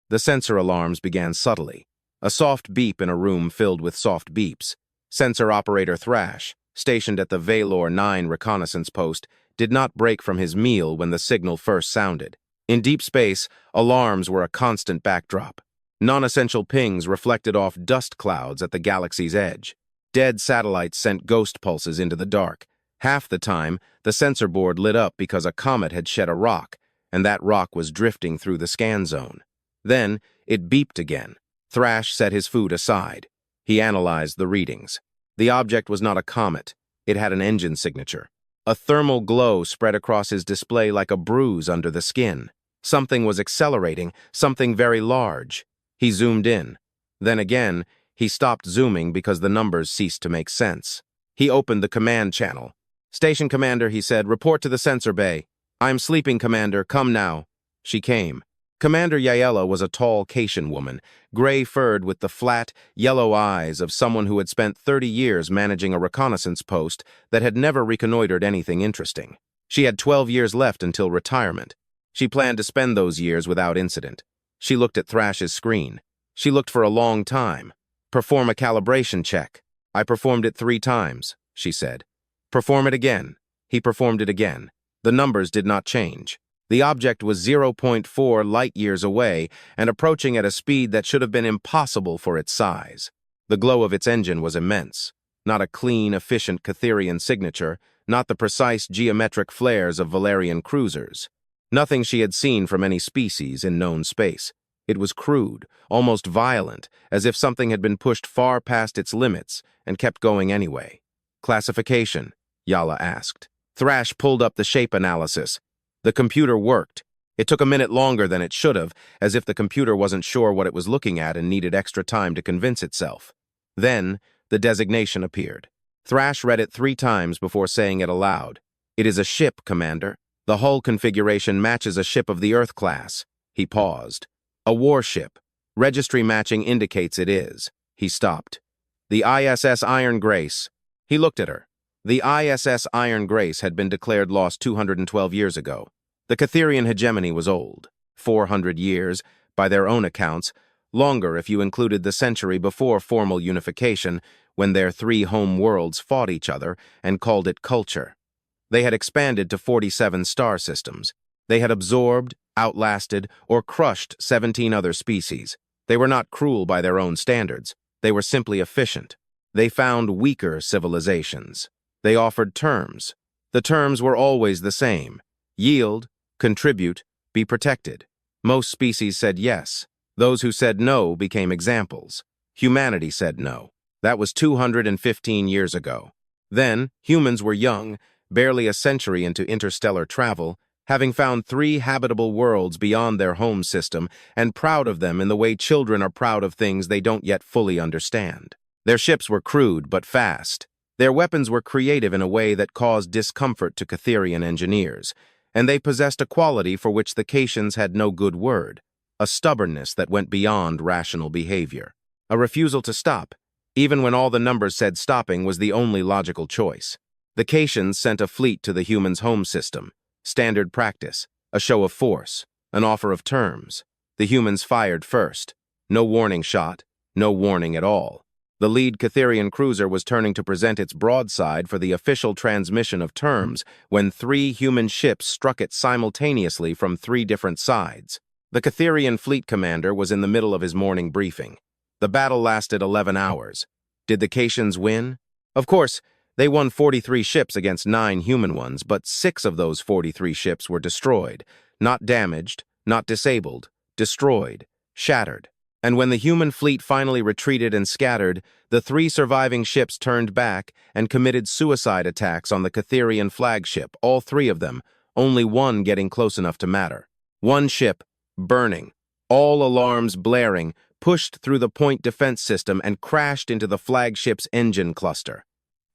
The sensor alarms began subtly. A soft beep in a room filled with soft beeps. Sensor operator Thrash, stationed at the Valor 9 reconnaissance post, did not break from his meal when the signal first sounded. In deep space, alarms were a constant backdrop. Non-essential pings reflected off dust clouds at the galaxy's edge. Dead satellites sent ghost pulses into the dark. Half the time, the sensor board lit up because a comet had shed a rock, and that rock was drifting through the scan zone. Then, it beeped again. Thrash set his food aside. He analyzed the readings. The object was not a comet. It had an engine signature. A thermal glow spread across his display like a bruise under the skin. Something was accelerating, something very large. He zoomed in. Then again, he stopped zooming because the numbers ceased to make sense. He opened the command channel. "Station Commander," he said, "report to the sensor bay." "I'm sleeping, Commander. Come now." She came. Commander Yaela was a tall Caitian woman, gray-furred with the flat, yellow eyes of someone who had spent 30 years managing a reconnaissance post that had never reconnoitered anything interesting. She had 12 years left until retirement. She planned to spend those years without incident. She looked at Thrash's screen. She looked for a long time. "Perform a calibration check." "I performed it 3 times, she said. "Perform it again." He performed it again. The numbers did not change. The object was 0.4 light-years away and approaching at a speed that should have been impossible for its size. The glow of its engine was immense. Not a clean, efficient Catherian signature, not the precise geometric flares of Valerian cruisers. Nothing she had seen from any species in known space. It was crude, almost violent, as if something had been pushed far past its limits and kept going anyway. "Classification?" Yala asked. Thrash pulled up the shape analysis. The computer worked. It took a minute longer than it should have, as if the computer wasn't sure what it was looking at and needed extra time to convince itself. Then, the designation appeared. Thrash read it 3 times before saying it aloud. "It is a ship, Commander. The hull configuration matches a ship of the Earth class." He paused. "A warship. Registry matching indicates it is." He stopped. "The ISS Iron Grace." He looked at her. The ISS Iron Grace had been declared lost 212 years ago. The Catherian Hegemony was old, 400 years, by their own accounts, longer if you included the century before formal unification, when their 3 home worlds fought each other and called it culture. They had expanded to 47 star systems. They had absorbed, outlasted, or crushed 17 other species. They were not cruel by their own standards. They were simply efficient. They found weaker civilizations. They offered terms. The terms were always the same: yield, contribute, be protected. Most species said yes. Those who said no became examples. Humanity said no. That was 215 years ago. Then, humans were young, barely a century into interstellar travel, having found 3 habitable worlds beyond their home system, and proud of them in the way children are proud of things they don't yet fully understand. Their ships were crude but fast. Their weapons were creative in a way that caused discomfort to Catherian engineers, and they possessed a quality for which the Caitians had no good word, a stubbornness that went beyond rational behavior. A refusal to stop, even when all the numbers said stopping was the only logical choice. The Caitians sent a fleet to the humans' home system. Standard practice, a show of force, an offer of terms. The humans fired first. No warning shot, no warning at all. The lead Catherian cruiser was turning to present its broadside for the official transmission of terms when 3 human ships struck it simultaneously from 3 different sides. The Catherian fleet commander was in the middle of his morning briefing. The battle lasted 11 hours. Did the Caitians win? Of course, they won 43 ships against 9 human ones, but 6 of those 43 ships were destroyed. Not damaged, not disabled, destroyed, shattered. And when the human fleet finally retreated and scattered, the 3 surviving ships turned back and committed suicide attacks on the Catherian flagship, all 3 of them, only one getting close enough to matter. One ship, burning, all alarms blaring, pushed through the point defense system and crashed into the flagship's engine cluster.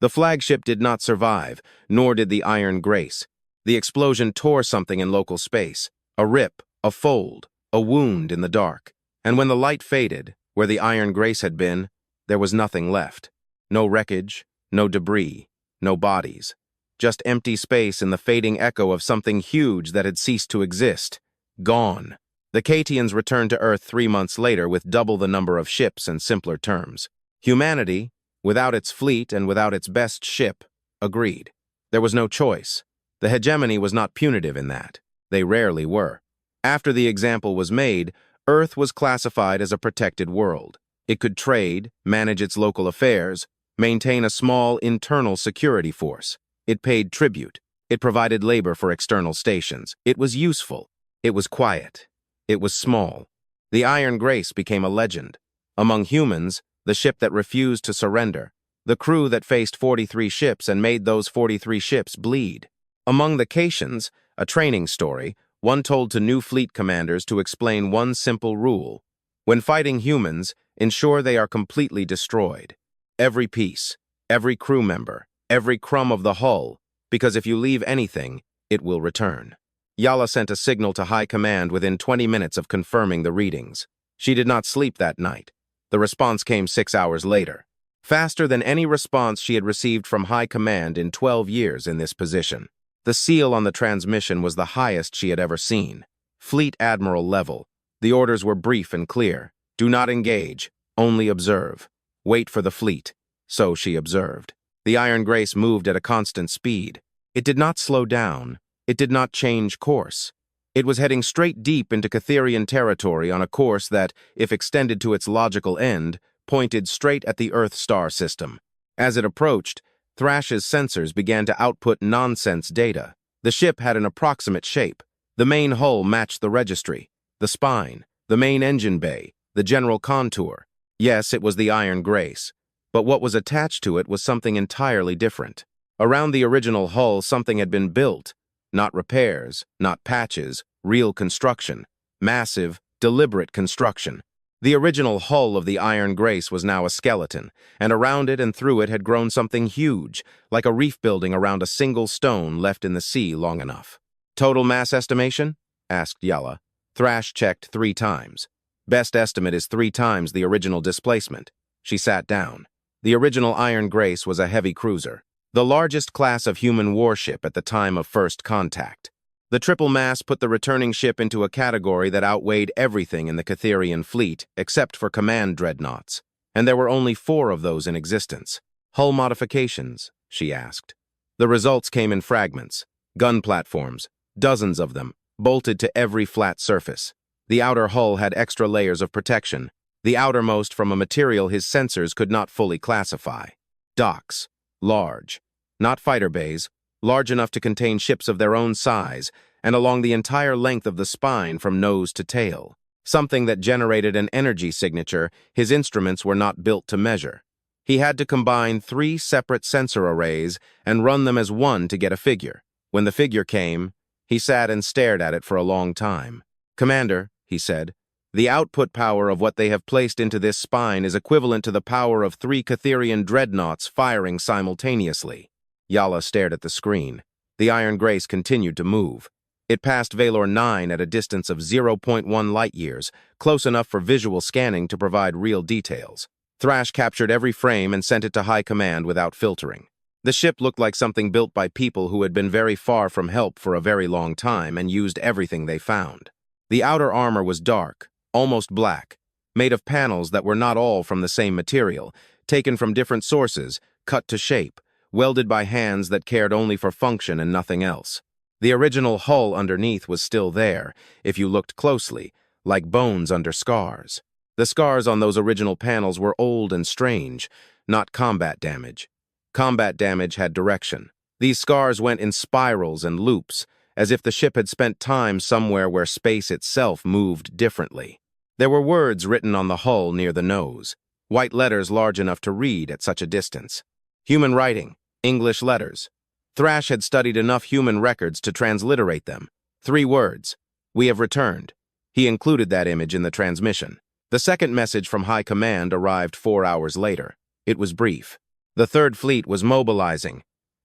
The flagship did not survive, nor did the Iron Grace. The explosion tore something in local space, a rip, a fold, a wound in the dark. And when the light faded, where the Iron Grace had been, there was nothing left. No wreckage, no debris, no bodies. Just empty space and the fading echo of something huge that had ceased to exist. Gone. The Catherians returned to Earth 3 months later with double the number of ships and simpler terms. Humanity, without its fleet and without its best ship, agreed. There was no choice. The hegemony was not punitive in that. They rarely were. After the example was made, Earth was classified as a protected world. It could trade, manage its local affairs, maintain a small internal security force. It paid tribute. It provided labor for external stations. It was useful. It was quiet. It was small. The Iron Grace became a legend. Among humans, the ship that refused to surrender. The crew that faced 43 ships and made those 43 ships bleed. Among the Catherians, a training story, one told to new fleet commanders to explain one simple rule. When fighting humans, ensure they are completely destroyed. Every piece, every crew member, every crumb of the hull, because if you leave anything, it will return. Yala sent a signal to High Command within 20 minutes of confirming the readings. She did not sleep that night. The response came 6 hours later. Faster than any response she had received from High Command in 12 years in this position. The seal on the transmission was the highest she had ever seen. Fleet Admiral level. The orders were brief and clear. Do not engage. Only observe. Wait for the fleet. So she observed. The Iron Grace moved at a constant speed. It did not slow down. It did not change course. It was heading straight deep into Catherian territory on a course that, if extended to its logical end, pointed straight at the Earth star system. As it approached, Thrash's sensors began to output nonsense data. The ship had an approximate shape. The main hull matched the registry, the spine, the main engine bay, the general contour. Yes, it was the Iron Grace, but what was attached to it was something entirely different. Around the original hull, something had been built. Not repairs, not patches, real construction. Massive, deliberate construction. The original hull of the Iron Grace was now a skeleton, and around it and through it had grown something huge, like a reef building around a single stone left in the sea long enough. Total mass estimation? Asked Yala. Thrash checked 3 times. Best estimate is 3 times the original displacement. She sat down. The original Iron Grace was a heavy cruiser, the largest class of human warship at the time of first contact. The triple mass put the returning ship into a category that outweighed everything in the Catherian fleet except for command dreadnoughts, and there were only 4 of those in existence. Hull modifications, she asked. The results came in fragments. Gun platforms, dozens of them, bolted to every flat surface. The outer hull had extra layers of protection, the outermost from a material his sensors could not fully classify. Docks, large. Not fighter bays, large enough to contain ships of their own size, and along the entire length of the spine from nose to tail. Something that generated an energy signature his instruments were not built to measure. He had to combine 3 separate sensor arrays and run them as one to get a figure. When the figure came, he sat and stared at it for a long time. "Commander," he said, "the output power of what they have placed into this spine is equivalent to the power of 3 Catherian dreadnoughts firing simultaneously." Yala stared at the screen. The Iron Grace continued to move. It passed Valor 9 at a distance of 0.1 light-years, close enough for visual scanning to provide real details. Thrash captured every frame and sent it to High Command without filtering. The ship looked like something built by people who had been very far from help for a very long time and used everything they found. The outer armor was dark, almost black, made of panels that were not all from the same material, taken from different sources, cut to shape, welded by hands that cared only for function and nothing else. The original hull underneath was still there, if you looked closely, like bones under scars. The scars on those original panels were old and strange, not combat damage. Combat damage had direction. These scars went in spirals and loops, as if the ship had spent time somewhere where space itself moved differently. There were words written on the hull near the nose, white letters large enough to read at such a distance. Human writing, English letters. Thrash had studied enough human records to transliterate them. 3 words. "We have returned." He included that image in the transmission. The second message from High Command arrived 4 hours later. It was brief. The Third Fleet was mobilizing.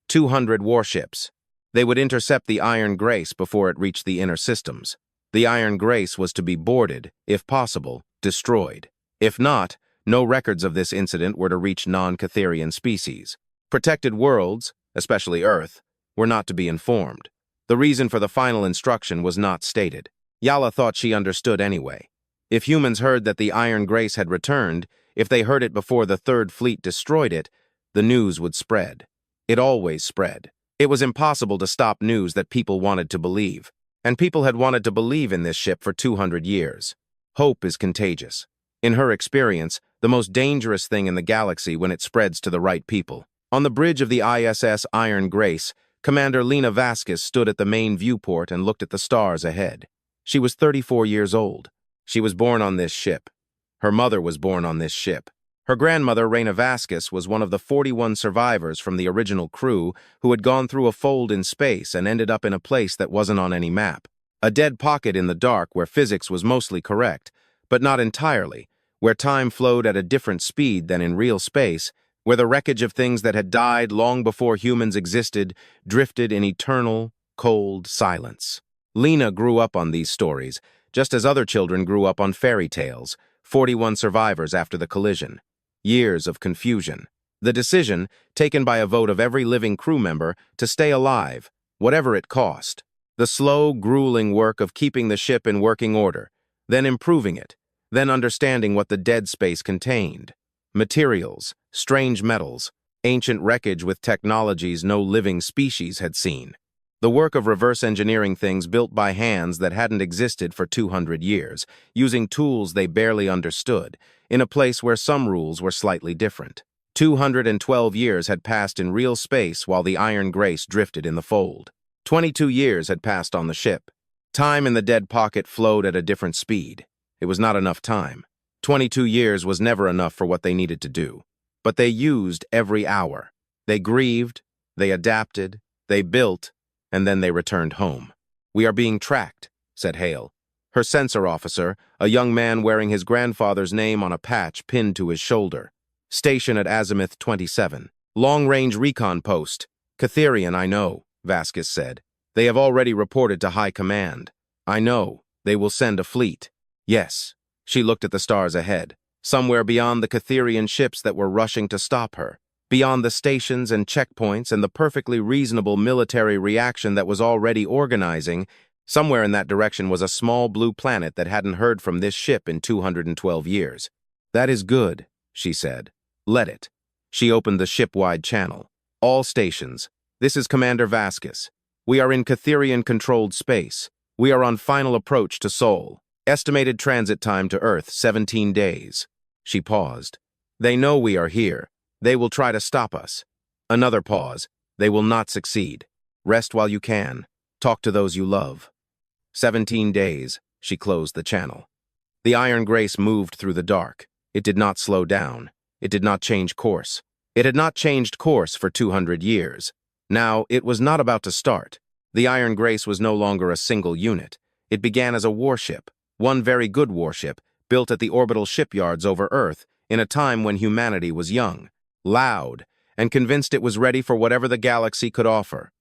200 warships. They would intercept the Iron Grace before it reached the inner systems. The Iron Grace was to be boarded, if possible, destroyed. If not, no records of this incident were to reach non-Catherian species. Protected worlds, especially Earth, were not to be informed. The reason for the final instruction was not stated. Yala thought she understood anyway. If humans heard that the Iron Grace had returned, if they heard it before the Third Fleet destroyed it, the news would spread. It always spread. It was impossible to stop news that people wanted to believe. And people had wanted to believe in this ship for 200 years. Hope is contagious. In her experience, the most dangerous thing in the galaxy when it spreads to the right people. On the bridge of the ISS Iron Grace, Commander Lena Vaskis stood at the main viewport and looked at the stars ahead. She was 34 years old. She was born on this ship. Her mother was born on this ship. Her grandmother, Lena Vaskis, was one of the 41 survivors from the original crew who had gone through a fold in space and ended up in a place that wasn't on any map. A dead pocket in the dark where physics was mostly correct, but not entirely, where time flowed at a different speed than in real space, where the wreckage of things that had died long before humans existed drifted in eternal, cold silence. Lena grew up on these stories, just as other children grew up on fairy tales, 41 survivors after the collision. Years of confusion. The decision, taken by a vote of every living crew member, to stay alive, whatever it cost. The slow, grueling work of keeping the ship in working order, then improving it, then understanding what the dead space contained. Materials, strange metals, ancient wreckage with technologies no living species had seen. The work of reverse engineering things built by hands that hadn't existed for 200 years, using tools they barely understood, in a place where some rules were slightly different. 212 years had passed in real space while the Iron Grace drifted in the fold. 22 years had passed on the ship. Time in the dead pocket flowed at a different speed. It was not enough time. 22 years was never enough for what they needed to do. But they used every hour. They grieved, they adapted, they built, and then they returned home. "We are being tracked," said Hale. Her sensor officer, a young man wearing his grandfather's name on a patch pinned to his shoulder. "Station at Azimuth 27. Long-range recon post. Catherian, I know," Vaskis said. "They have already reported to High Command. I know. They will send a fleet." Yes. She looked at the stars ahead, somewhere beyond the Catherian ships that were rushing to stop her, beyond the stations and checkpoints and the perfectly reasonable military reaction that was already organizing. Somewhere in that direction was a small blue planet that hadn't heard from this ship in 212 years. "That is good," she said. "Let it." She opened the ship-wide channel. "All stations. This is Commander Vaskis. We are in Catherian-controlled space. We are on final approach to Sol. Estimated transit time to Earth, 17 days. She paused. "They know we are here. They will try to stop us." Another pause. "They will not succeed. Rest while you can. Talk to those you love." 17 days. She closed the channel. The Iron Grace moved through the dark. It did not slow down. It did not change course. It had not changed course for 200 years. Now, it was not about to start. The Iron Grace was no longer a single unit. It began as a warship, one very good warship, built at the orbital shipyards over Earth in a time when humanity was young, loud, and convinced it was ready for whatever the galaxy could offer.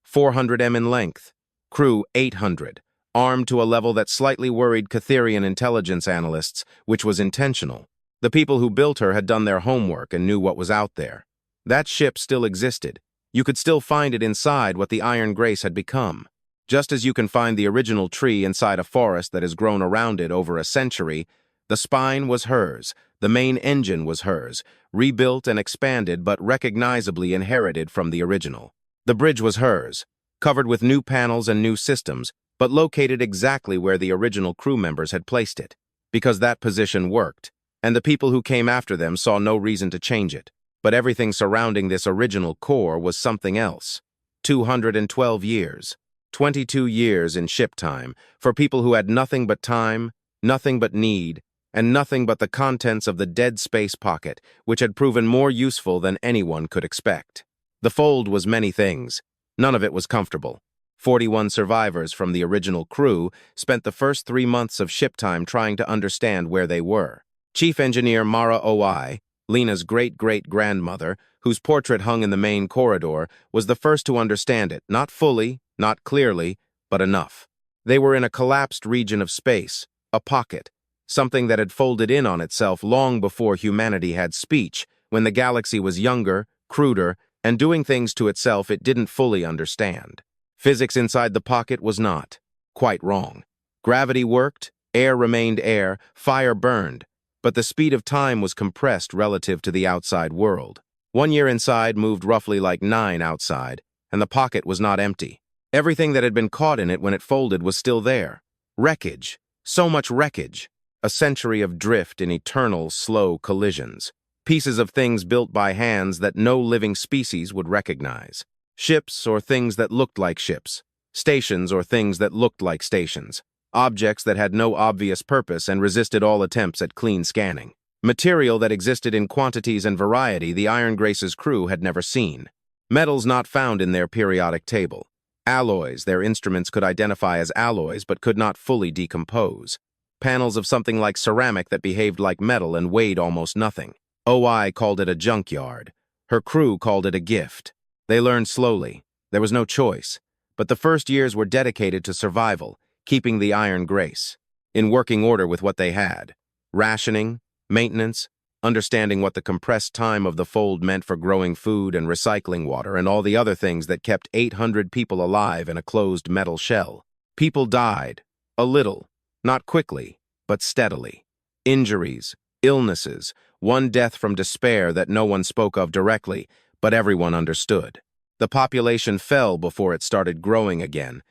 400 m in length, crew 800, armed to a level that slightly worried Catherian intelligence analysts, which was intentional. The people who built her had done their homework and knew what was out there. That ship still existed. You could still find it inside what the Iron Grace had become. Just as you can find the original tree inside a forest that has grown around it over a century, the spine was hers, the main engine was hers, rebuilt and expanded but recognizably inherited from the original. The bridge was hers, covered with new panels and new systems, but located exactly where the original crew members had placed it, because that position worked, and the people who came after them saw no reason to change it. But everything surrounding this original core was something else. 212 years. 22 years in ship time, for people who had nothing but time, nothing but need, and nothing but the contents of the dead space pocket, which had proven more useful than anyone could expect. The fold was many things. None of it was comfortable. 41 survivors from the original crew spent the first 3 months of ship time trying to understand where they were. Chief Engineer Mara Oi, Lena's great-great-grandmother, whose portrait hung in the main corridor, was the first to understand it, not fully, not clearly, but enough. They were in a collapsed region of space, a pocket, something that had folded in on itself long before humanity had speech, when the galaxy was younger, cruder, and doing things to itself it didn't fully understand. Physics inside the pocket was not quite wrong. Gravity worked, air remained air, fire burned, but the speed of time was compressed relative to the outside world. 1 year inside moved roughly like 9 outside, and the pocket was not empty. Everything that had been caught in it when it folded was still there. Wreckage. So much wreckage. A century of drift in eternal, slow collisions. Pieces of things built by hands that no living species would recognize. Ships or things that looked like ships. Stations or things that looked like stations. Objects that had no obvious purpose and resisted all attempts at clean scanning. Material that existed in quantities and variety the Iron Grace's crew had never seen. Metals not found in their periodic table. Alloys their instruments could identify as alloys but could not fully decompose. Panels of something like ceramic that behaved like metal and weighed almost nothing. OI called it a junkyard. Her crew called it a gift. They learned slowly. There was no choice. But the first years were dedicated to survival, keeping the Iron Grace in working order with what they had. Rationing, maintenance, understanding what the compressed time of the fold meant for growing food and recycling water and all the other things that kept 800 people alive in a closed metal shell. People died. A little. Not quickly, but steadily. Injuries, illnesses, one death from despair that no one spoke of directly, but everyone understood. The population fell before it started growing again,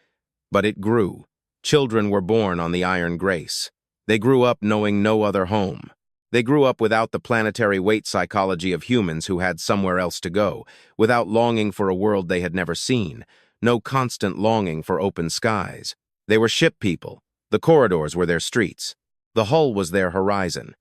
but it grew. Children were born on the Iron Grace. They grew up knowing no other home. They grew up without the planetary weight psychology of humans who had somewhere else to go, without longing for a world they had never seen, no constant longing for open skies. They were ship people. The corridors were their streets. The hull was their horizon.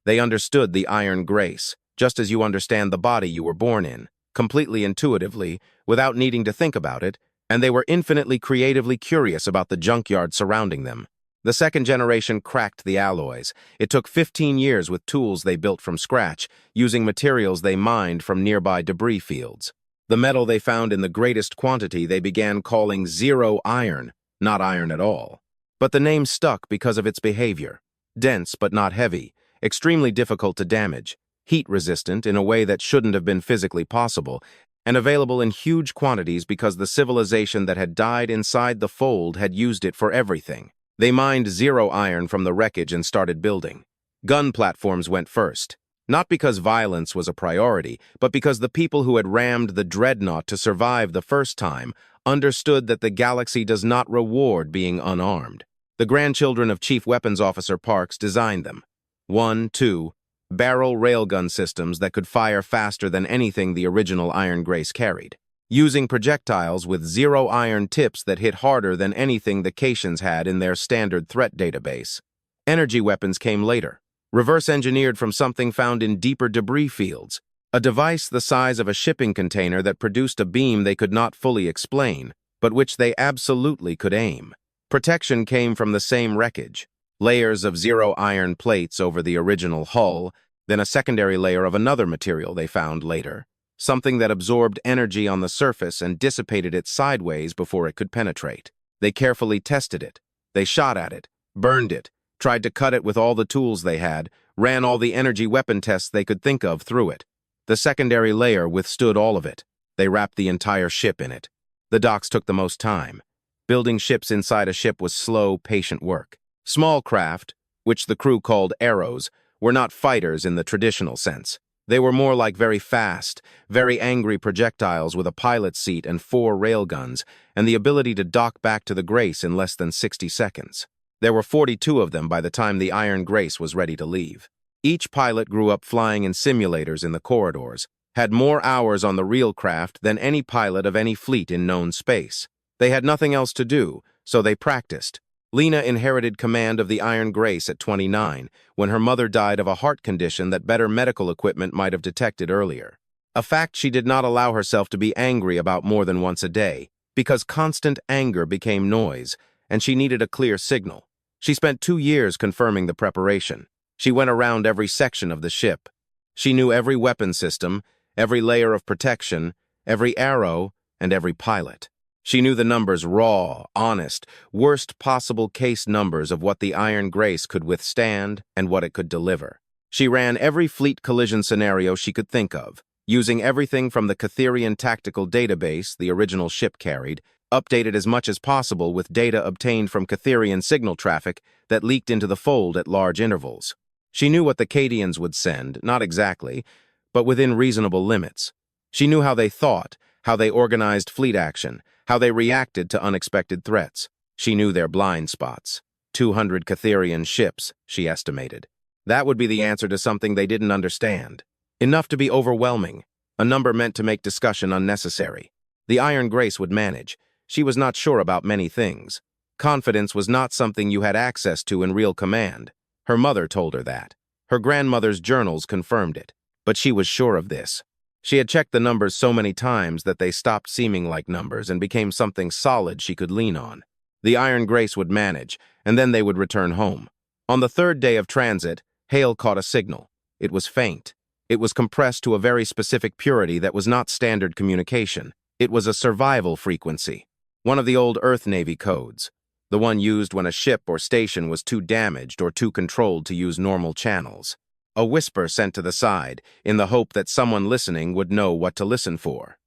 They understood the Iron Grace, just as you understand the body you were born in, completely intuitively, without needing to think about it, and they were infinitely creatively curious about the junkyard surrounding them. The second generation cracked the alloys. It took 15 years with tools they built from scratch, using materials they mined from nearby debris fields. The metal they found in the greatest quantity they began calling zero iron, not iron at all. But the name stuck because of its behavior. Dense but not heavy, extremely difficult to damage, heat-resistant in a way that shouldn't have been physically possible, and available in huge quantities because the civilization that had died inside the fold had used it for everything. They mined zero iron from the wreckage and started building. Gun platforms went first, not because violence was a priority, but because the people who had rammed the dreadnought to survive the first time understood that the galaxy does not reward being unarmed. The grandchildren of Chief Weapons Officer Parks designed them. 1, 2, barrel railgun systems that could fire faster than anything the original Iron Grace carried, using projectiles with zero iron tips that hit harder than anything the Caitians had in their standard threat database. Energy weapons came later, reverse-engineered from something found in deeper debris fields, a device the size of a shipping container that produced a beam they could not fully explain, but which they absolutely could aim. Protection came from the same wreckage, layers of zero iron plates over the original hull, then a secondary layer of another material they found later, something that absorbed energy on the surface and dissipated it sideways before it could penetrate. They carefully tested it. They shot at it, burned it, tried to cut it with all the tools they had, ran all the energy weapon tests they could think of through it. The secondary layer withstood all of it. They wrapped the entire ship in it. The docks took the most time. Building ships inside a ship was slow, patient work. Small craft, which the crew called arrows, were not fighters in the traditional sense. They were more like very fast, very angry projectiles with a pilot's seat and 4 railguns, and the ability to dock back to the Grace in less than 60 seconds. There were 42 of them by the time the Iron Grace was ready to leave. Each pilot grew up flying in simulators in the corridors, had more hours on the real craft than any pilot of any fleet in known space. They had nothing else to do, so they practiced. Lena inherited command of the Iron Grace at 29, when her mother died of a heart condition that better medical equipment might have detected earlier. A fact she did not allow herself to be angry about more than once a day, because constant anger became noise, and she needed a clear signal. She spent 2 years confirming the preparation. She went around every section of the ship. She knew every weapon system, every layer of protection, every arrow, and every pilot. She knew the numbers raw, honest, worst possible case numbers of what the Iron Grace could withstand and what it could deliver. She ran every fleet collision scenario she could think of, using everything from the Catherian tactical database the original ship carried, updated as much as possible with data obtained from Catherian signal traffic that leaked into the fold at large intervals. She knew what the Cadians would send, not exactly, but within reasonable limits. She knew how they thought, how they organized fleet action, how they reacted to unexpected threats. She knew their blind spots. 200 Catherian ships, she estimated. That would be the answer to something they didn't understand. Enough to be overwhelming, a number meant to make discussion unnecessary. The Iron Grace would manage. She was not sure about many things. Confidence was not something you had access to in real command. Her mother told her that. Her grandmother's journals confirmed it. But she was sure of this. She had checked the numbers so many times that they stopped seeming like numbers and became something solid she could lean on. The Iron Grace would manage, and then they would return home. On the third day of transit, Hale caught a signal. It was faint. It was compressed to a very specific purity that was not standard communication. It was a survival frequency. One of the old Earth Navy codes. The one used when a ship or station was too damaged or too controlled to use normal channels. A whisper sent to the side, in the hope that someone listening would know what to listen for.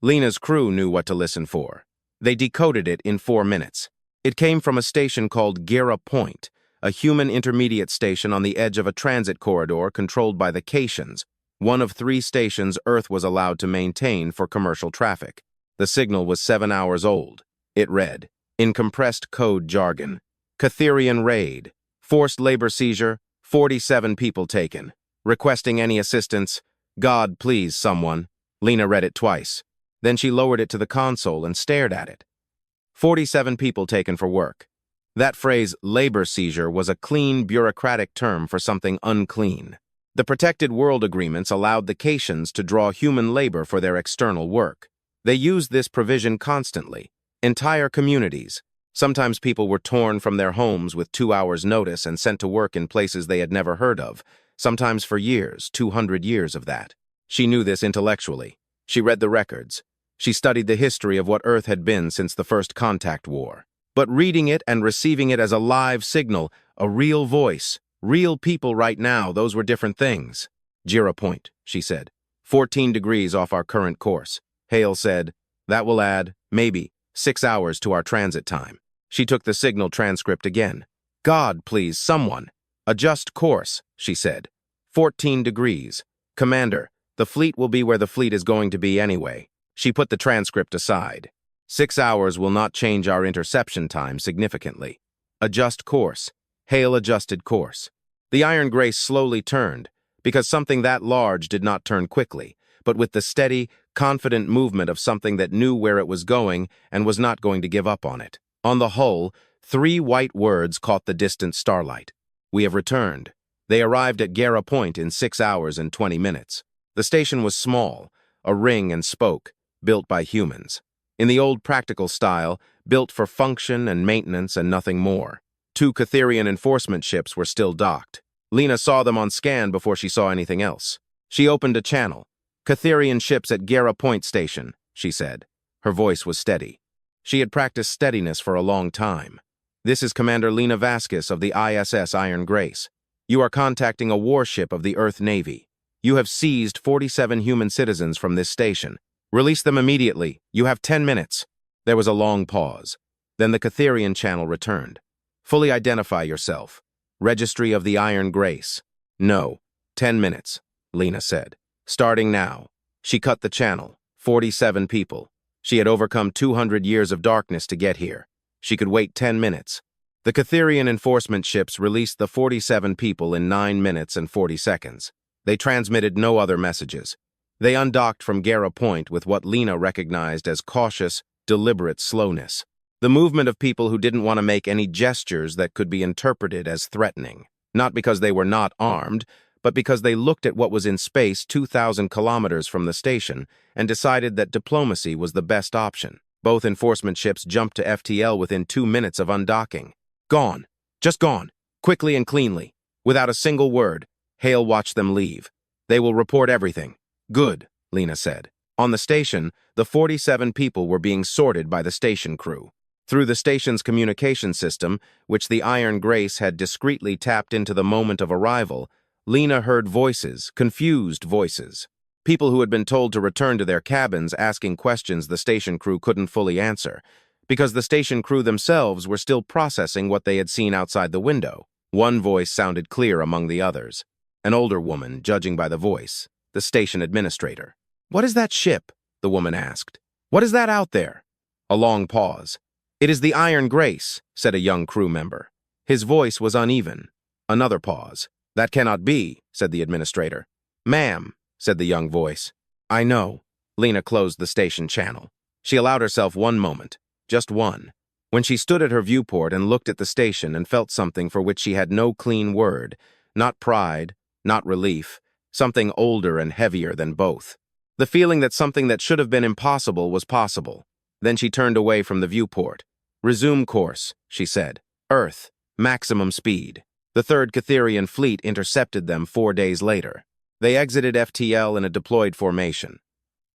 Lena's crew knew what to listen for. They decoded it in 4 minutes. It came from a station called Gera Point, a human intermediate station on the edge of a transit corridor controlled by the Cations, one of 3 stations Earth was allowed to maintain for commercial traffic. The signal was 7 hours old. It read, in compressed code jargon, Catherian raid, forced labor seizure, 47 people taken. Requesting any assistance. God, please, someone. Lena read it twice. Then she lowered it to the console and stared at it. 47 people taken for work. That phrase, labor seizure, was a clean, bureaucratic term for something unclean. The Protected World Agreements allowed the Cations to draw human labor for their external work. They used this provision constantly. Entire communities. Sometimes people were torn from their homes with 2 hours' notice and sent to work in places they had never heard of, sometimes for years, 200 years of that. She knew this intellectually. She read the records. She studied the history of what Earth had been since the First Contact War. But reading it and receiving it as a live signal, a real voice, real people right now, those were different things. Gera Point, she said. 14 degrees off our current course. Hale said, that will add, maybe, 6 hours to our transit time. She took the signal transcript again. God, please, someone. Adjust course, she said. 14 degrees. Commander, the fleet will be where the fleet is going to be anyway. She put the transcript aside. 6 hours will not change our interception time significantly. Adjust course. Hale adjusted course. The Iron Grace slowly turned, because something that large did not turn quickly, but with the steady, confident movement of something that knew where it was going and was not going to give up on it. On the hull, 3 white words caught the distant starlight. We have returned. They arrived at Gera Point in 6 hours and 20 minutes. The station was small, a ring and spoke, built by humans. In the old practical style, built for function and maintenance and nothing more. 2 Catherian enforcement ships were still docked. Lena saw them on scan before she saw anything else. She opened a channel. Catherian ships at Gera Point Station, she said. Her voice was steady. She had practiced steadiness for a long time. This is Commander Lena Vaskis of the ISS Iron Grace. You are contacting a warship of the Earth Navy. You have seized 47 human citizens from this station. Release them immediately. You have 10 minutes. There was a long pause. Then the Catherian channel returned. Fully identify yourself. Registry of the Iron Grace. No. 10 minutes, Lena said. Starting now. She cut the channel. 47 people. She had overcome 200 years of darkness to get here. She could wait 10 minutes. The Catherian enforcement ships released the 47 people in 9 minutes and 40 seconds. They transmitted no other messages. They undocked from Gera Point with what Lena recognized as cautious, deliberate slowness. The movement of people who didn't want to make any gestures that could be interpreted as threatening. Not because they were not armed, but because they looked at what was in space 2,000 kilometers from the station and decided that diplomacy was the best option. Both enforcement ships jumped to FTL within 2 minutes of undocking. Gone. Just gone. Quickly and cleanly. Without a single word. Hale watched them leave. They will report everything. Good, Lena said. On the station, the 47 people were being sorted by the station crew. Through the station's communication system, which the Iron Grace had discreetly tapped into the moment of arrival, Lena heard voices, confused voices. People who had been told to return to their cabins asking questions the station crew couldn't fully answer. because the station crew themselves were still processing what they had seen outside the window. One voice sounded clear among the others. An older woman, judging by the voice, the station administrator. "What is that ship?" the woman asked. "What is that out there?" A long pause. "It is the Iron Grace," said a young crew member. His voice was uneven. Another pause. "That cannot be," said the administrator. "Ma'am," said the young voice. "I know." Lena closed the station channel. She allowed herself one moment, just one, when she stood at her viewport and looked at the station and felt something for which she had no clean word, not pride, not relief, something older and heavier than both. The feeling that something that should have been impossible was possible. Then she turned away from the viewport. "Resume course," she said. "Earth, maximum speed." The third Catherian fleet intercepted them 4 days later. They exited FTL in a deployed formation.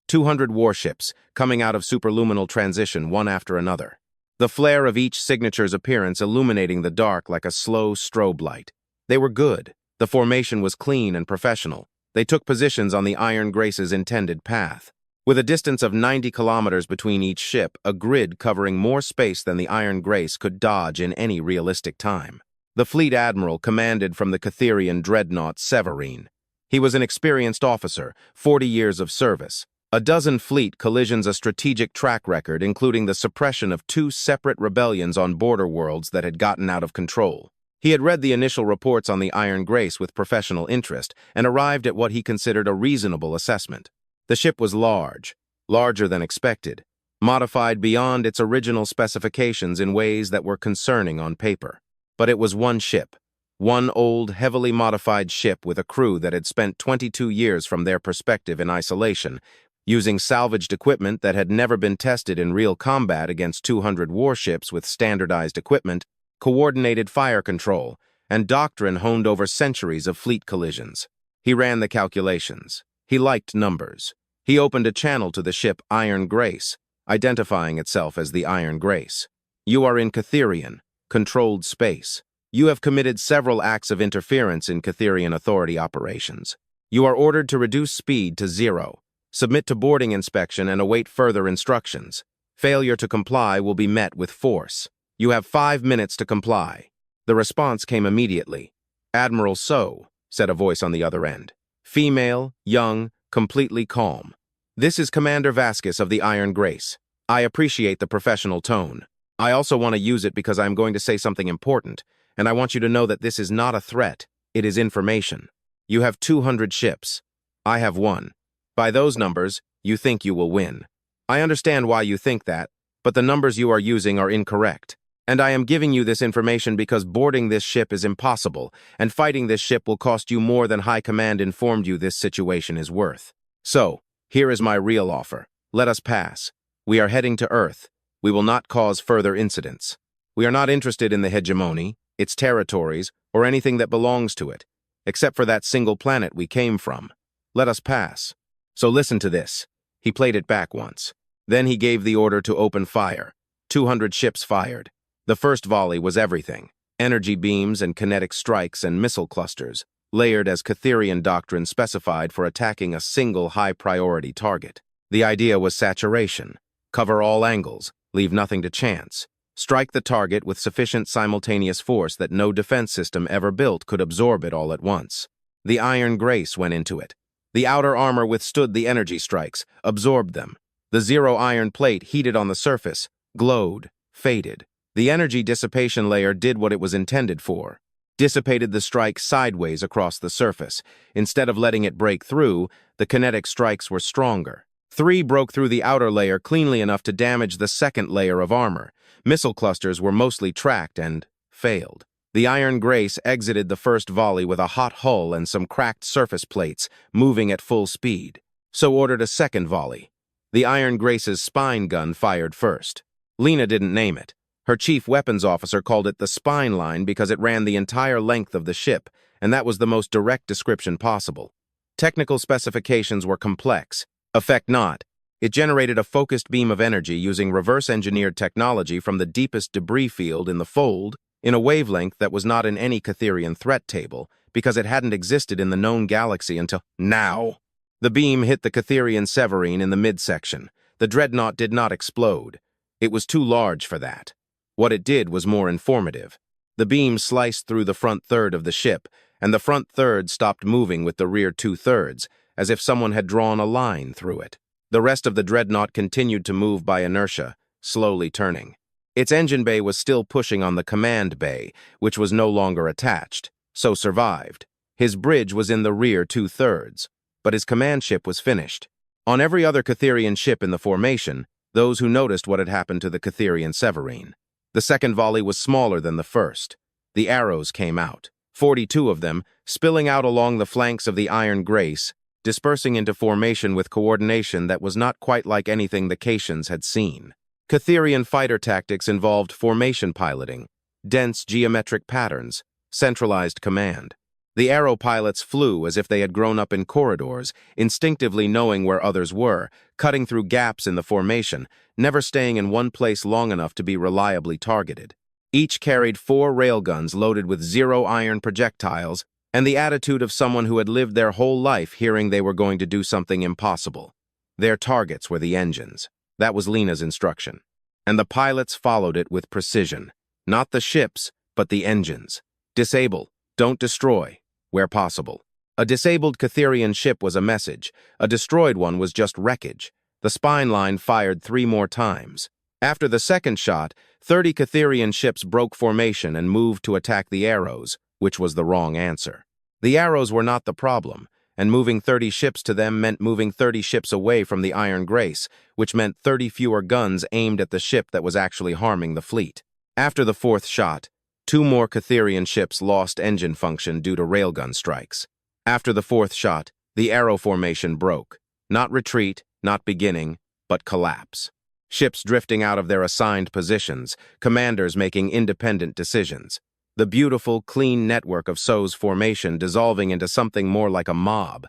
200 warships, coming out of superluminal transition one after another. The flare of each signature's appearance illuminating the dark like a slow strobe light. They were good. The formation was clean and professional. They took positions on the Iron Grace's intended path. With a distance of 90 kilometers between each ship, a grid covering more space than the Iron Grace could dodge in any realistic time. The fleet admiral commanded from the Catherian dreadnought Severine. He was an experienced officer, 40 years of service. A dozen fleet collisions, a strategic track record, including the suppression of 2 separate rebellions on border worlds that had gotten out of control. He had read the initial reports on the Iron Grace with professional interest and arrived at what he considered a reasonable assessment. The ship was large, larger than expected, modified beyond its original specifications in ways that were concerning on paper. But it was one ship, one old, heavily modified ship with a crew that had spent 22 years from their perspective in isolation, using salvaged equipment that had never been tested in real combat against 200 warships with standardized equipment, coordinated fire control, and doctrine honed over centuries of fleet collisions. He ran the calculations. He liked numbers. He opened a channel to the ship Iron Grace, identifying itself as the Iron Grace. "You are in Catherian, controlled space. You have committed several acts of interference in Catherian Authority operations. You are ordered to reduce speed to 0, submit to boarding inspection and await further instructions. Failure to comply will be met with force. You have 5 minutes to comply." The response came immediately. "Admiral So," said a voice on the other end. Female, young, completely calm. "This is Commander Vaskis of the Iron Grace. I appreciate the professional tone. I also want to use it because I'm going to say something important, and I want you to know that this is not a threat. It is information. You have 200 ships. I have 1. By those numbers, you think you will win. I understand why you think that, but the numbers you are using are incorrect. And I am giving you this information because boarding this ship is impossible, and fighting this ship will cost you more than High Command informed you this situation is worth. So, here is my real offer. Let us pass. We are heading to Earth. We will not cause further incidents. We are not interested in the hegemony, its territories, or anything that belongs to it, except for that single planet we came from. Let us pass. So listen to this." He played it back once. Then he gave the order to open fire. 200 ships fired. The first volley was everything. Energy beams and kinetic strikes and missile clusters, layered as Catherian doctrine specified for attacking a single high-priority target. The idea was saturation. Cover all angles, leave nothing to chance. Strike the target with sufficient simultaneous force that no defense system ever built could absorb it all at once. The Iron Grace went into it. The outer armor withstood the energy strikes, absorbed them. The zero iron plate heated on the surface, glowed, faded. The energy dissipation layer did what it was intended for. Dissipated the strike sideways across the surface. Instead of letting it break through, the kinetic strikes were stronger. 3 broke through the outer layer cleanly enough to damage the second layer of armor. Missile clusters were mostly tracked and failed. The Iron Grace exited the first volley with a hot hull and some cracked surface plates, moving at full speed. So ordered a second volley. The Iron Grace's spine gun fired first. Lena didn't name it. Her chief weapons officer called it the spine line because it ran the entire length of the ship, and that was the most direct description possible. Technical specifications were complex. Effect not. It generated a focused beam of energy using reverse-engineered technology from the deepest debris field in the fold in a wavelength that was not in any Catherian threat table because it hadn't existed in the known galaxy until now. The beam hit the Catherian Severine in the midsection. The dreadnought did not explode. It was too large for that. What it did was more informative. The beam sliced through the front third of the ship, and the front third stopped moving with the rear two-thirds, as if someone had drawn a line through it. The rest of the dreadnought continued to move by inertia, slowly turning. Its engine bay was still pushing on the command bay, which was no longer attached, so survived. His bridge was in the rear two-thirds, but his command ship was finished. On every other Catherian ship in the formation, those who noticed what had happened to the Catherian Severine. The second volley was smaller than the first. The arrows came out, 42 of them, spilling out along the flanks of the Iron Grace, dispersing into formation with coordination that was not quite like anything the Caitians had seen. Catherian fighter tactics involved formation piloting, dense geometric patterns, centralized command. The arrow pilots flew as if they had grown up in corridors, instinctively knowing where others were, cutting through gaps in the formation, never staying in one place long enough to be reliably targeted. Each carried 4 railguns loaded with zero-iron projectiles, and the attitude of someone who had lived their whole life hearing they were going to do something impossible. Their targets were the engines. That was Lena's instruction. And the pilots followed it with precision. Not the ships, but the engines. Disable, don't destroy, where possible. A disabled Catherian ship was a message. A destroyed one was just wreckage. The spine line fired 3 more times. After the second shot, 30 Catherian ships broke formation and moved to attack the arrows, which was the wrong answer. The arrows were not the problem, and moving 30 ships to them meant moving 30 ships away from the Iron Grace, which meant 30 fewer guns aimed at the ship that was actually harming the fleet. After the 4th shot, 2 more Catherian ships lost engine function due to railgun strikes. After the 4th shot, the arrow formation broke. Not retreat, not beginning, but collapse. Ships drifting out of their assigned positions, commanders making independent decisions. The beautiful, clean network of SO's formation dissolving into something more like a mob.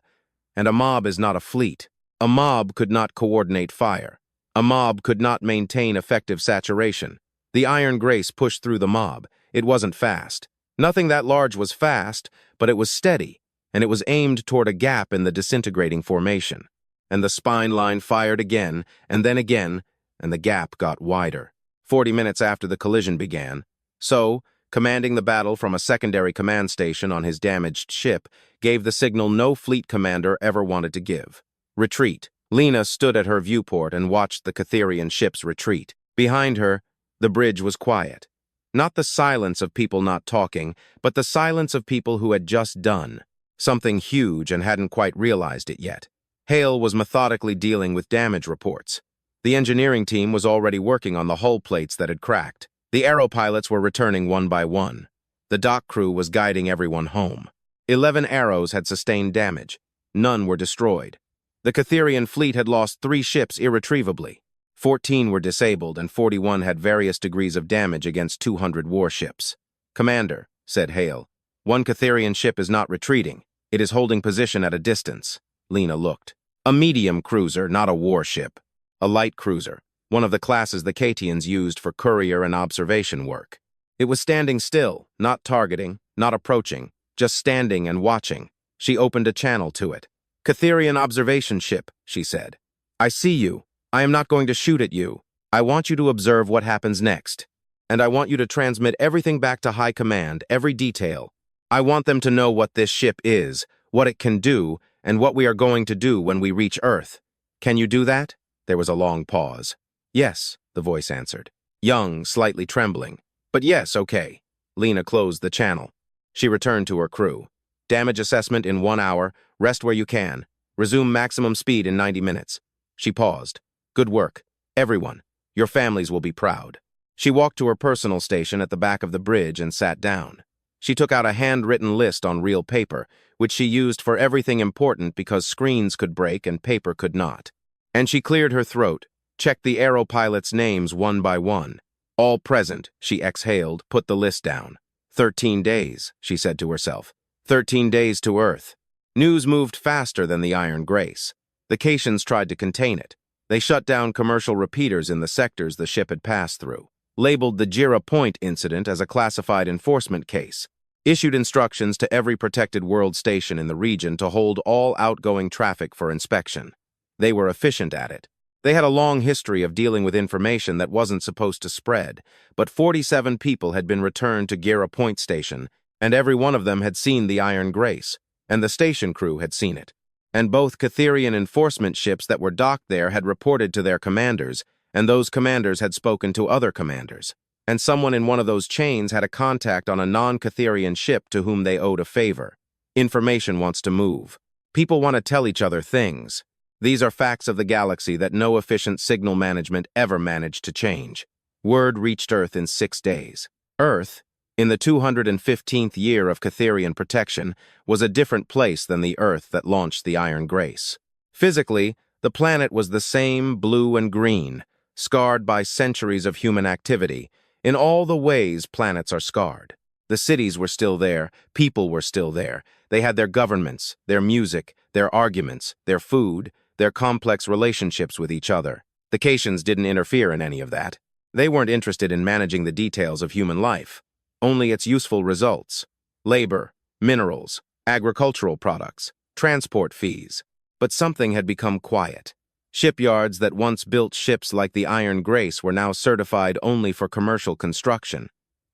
And a mob is not a fleet. A mob could not coordinate fire. A mob could not maintain effective saturation. The Iron Grace pushed through the mob. It wasn't fast. Nothing that large was fast, but it was steady, and it was aimed toward a gap in the disintegrating formation. And the spine line fired again, and the gap got wider. 40 minutes after the collision began, So, commanding the battle from a secondary command station on his damaged ship, gave the signal no fleet commander ever wanted to give. Retreat. Lena stood at her viewport and watched the Catherian ships retreat. Behind her, the bridge was quiet. Not the silence of people not talking, but the silence of people who had just done something huge and hadn't quite realized it yet. Hale was methodically dealing with damage reports. The engineering team was already working on the hull plates that had cracked. The aero pilots were returning one by one. The dock crew was guiding everyone home. 11 arrows had sustained damage. None were destroyed. The Catherian fleet had lost 3 ships irretrievably. 14 were disabled and 41 had various degrees of damage against 200 warships. "Commander," said Hale, "one Catherian ship is not retreating. It is holding position at a distance." Lena looked. A medium cruiser, not a warship. A light cruiser, one of the classes the Caitians used for courier and observation work. It was standing still, not targeting, not approaching, just standing and watching. She opened a channel to it. "Catherian observation ship," she said. "I see you. I am not going to shoot at you. I want you to observe what happens next. And I want you to transmit everything back to High Command, every detail. I want them to know what this ship is, what it can do, and what we are going to do when we reach Earth. Can you do that?" There was a long pause. "Yes," the voice answered. Young, slightly trembling. "But yes, okay." Lena closed the channel. She returned to her crew. "Damage assessment in 1 hour. Rest where you can. Resume maximum speed in 90 minutes. She paused. "Good work. Everyone. Your families will be proud." She walked to her personal station at the back of the bridge and sat down. She took out a handwritten list on real paper, which she used for everything important because screens could break and paper could not. And she cleared her throat, checked the aero pilots' names one by one. "All present," she exhaled, put the list down. 13 days, she said to herself. 13 days to Earth. News moved faster than the Iron Grace. The Caitians tried to contain it. They shut down commercial repeaters in the sectors the ship had passed through, labeled the Jira Point incident as a classified enforcement case, issued instructions to every protected world station in the region to hold all outgoing traffic for inspection. They were efficient at it. They had a long history of dealing with information that wasn't supposed to spread, but 47 people had been returned to Gira Point Station, and every one of them had seen the Iron Grace, and the station crew had seen it. And both Catherian enforcement ships that were docked there had reported to their commanders, and those commanders had spoken to other commanders. And someone in one of those chains had a contact on a non-Catherian ship to whom they owed a favor. Information wants to move. People want to tell each other things. These are facts of the galaxy that no efficient signal management ever managed to change. Word reached Earth in 6 days. Earth, in the 215th year of Catherian protection, was a different place than the Earth that launched the Iron Grace. Physically, the planet was the same blue and green, scarred by centuries of human activity, in all the ways planets are scarred. The cities were still there, people were still there. They had their governments, their music, their arguments, their food, their complex relationships with each other. The Cations didn't interfere in any of that. They weren't interested in managing the details of human life, only its useful results: labor, minerals, agricultural products, transport fees. But something had become quiet. Shipyards that once built ships like the Iron Grace were now certified only for commercial construction.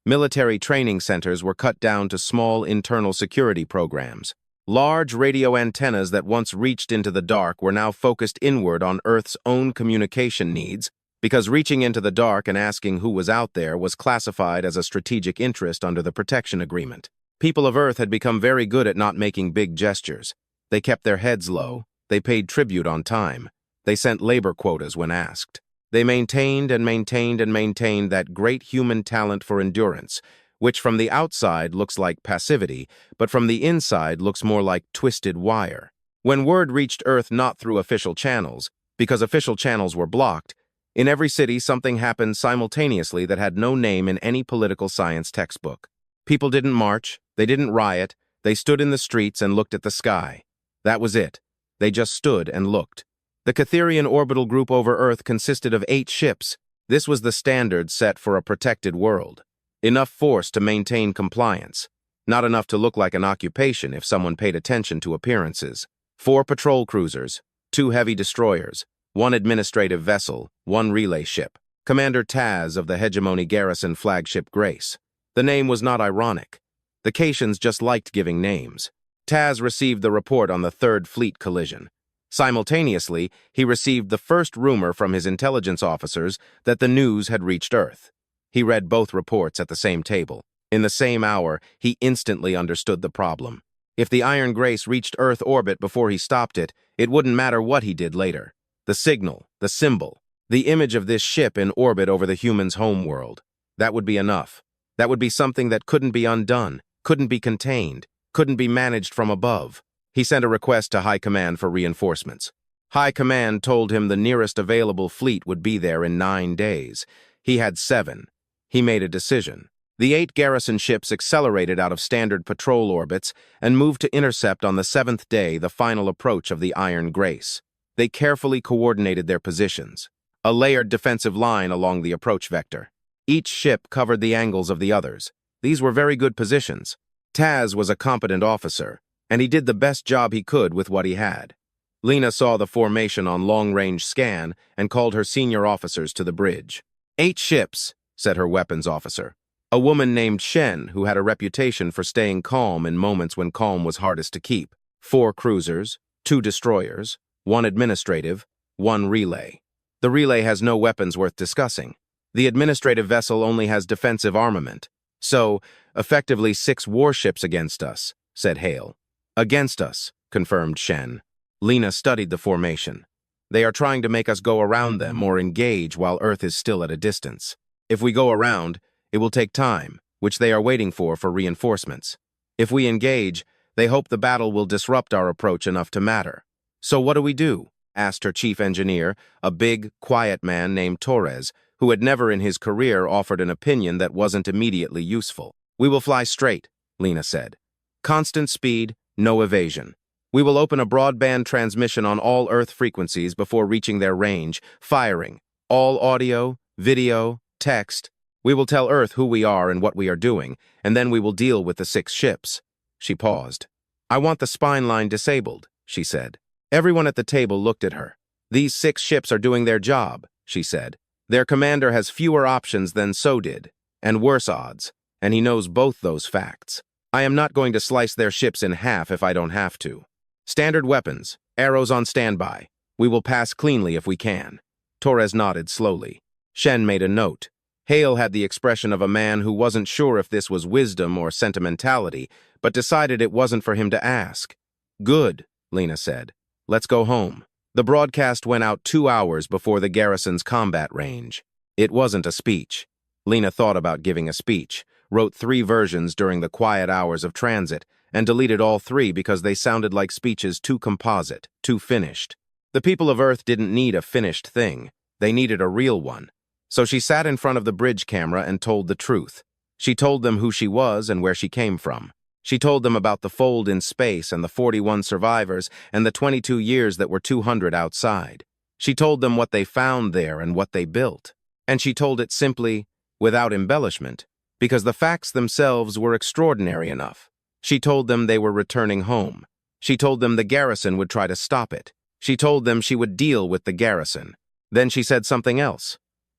Military training centers were cut down to small internal security programs. Large radio antennas that once reached into the dark were now focused inward on Earth's own communication needs, because reaching into the dark and asking who was out there was classified as a strategic interest under the protection agreement. People of Earth had become very good at not making big gestures. They kept their heads low. They paid tribute on time. They sent labor quotas when asked. They maintained and maintained and maintained that great human talent for endurance, which from the outside looks like passivity, but from the inside looks more like twisted wire. When word reached Earth not through official channels, because official channels were blocked, in every city something happened simultaneously that had no name in any political science textbook. People didn't march, they didn't riot, they stood in the streets and looked at the sky. That was it. They just stood and looked. The Catherian orbital group over Earth consisted of 8 ships. This was the standard set for a protected world. Enough force to maintain compliance. Not enough to look like an occupation if someone paid attention to appearances. 4 patrol cruisers, 2 heavy destroyers, 1 administrative vessel, 1 relay ship. Commander Taz of the Hegemony Garrison flagship Grace. The name was not ironic. The Cations just liked giving names. Taz received the report on the 3rd Fleet collision. Simultaneously, he received the first rumor from his intelligence officers that the news had reached Earth. He read both reports at the same table. In the same hour, he instantly understood the problem. If the Iron Grace reached Earth orbit before he stopped it, it wouldn't matter what he did later. The signal, the symbol, the image of this ship in orbit over the humans' homeworld. That would be enough. That would be something that couldn't be undone, couldn't be contained, couldn't be managed from above. He sent a request to High Command for reinforcements. High Command told him the nearest available fleet would be there in 9 days. He had 7. He made a decision. The 8 garrison ships accelerated out of standard patrol orbits and moved to intercept on the 7th day the final approach of the Iron Grace. They carefully coordinated their positions. A layered defensive line along the approach vector. Each ship covered the angles of the others. These were very good positions. Taz was a competent officer, and he did the best job he could with what he had. Lena saw the formation on long-range scan and called her senior officers to the bridge. 8 ships, said her weapons officer. A woman named Shen, who had a reputation for staying calm in moments when calm was hardest to keep. 4 cruisers, 2 destroyers, 1 administrative, 1 relay. The relay has no weapons worth discussing. The administrative vessel only has defensive armament. So, effectively 6 warships against us, said Hale. Against us, confirmed Shen. Lena studied the formation. They are trying to make us go around them or engage while Earth is still at a distance. If we go around, it will take time, which they are waiting for reinforcements. If we engage, they hope the battle will disrupt our approach enough to matter. So what do we do? Asked her chief engineer, a big, quiet man named Torres, who had never in his career offered an opinion that wasn't immediately useful. We will fly straight, Lena said. Constant speed, no evasion. We will open a broadband transmission on all Earth frequencies before reaching their range, firing. All audio, video, text. We will tell Earth who we are and what we are doing, and then we will deal with the 6 ships. She paused. I want the spine line disabled, she said. Everyone at the table looked at her. "These 6 ships are doing their job," she said. "Their commander has fewer options than so did, and worse odds, and he knows both those facts. I am not going to slice their ships in half if I don't have to. Standard weapons, arrows on standby. We will pass cleanly if we can." Torres nodded slowly. Shen made a note. Hale had the expression of a man who wasn't sure if this was wisdom or sentimentality, but decided it wasn't for him to ask. "Good," Lena said. "Let's go home." The broadcast went out 2 hours before the garrison's combat range. It wasn't a speech. Lena thought about giving a speech, wrote 3 versions during the quiet hours of transit, and deleted all 3 because they sounded like speeches too composite, too finished. The people of Earth didn't need a finished thing. They needed a real one. So she sat in front of the bridge camera and told the truth. She told them who she was and where she came from. She told them about the fold in space and the 41 survivors and the 22 years that were 200 outside. She told them what they found there and what they built. And she told it simply, without embellishment, because the facts themselves were extraordinary enough. She told them they were returning home. She told them the garrison would try to stop it. She told them she would deal with the garrison. Then she said something else.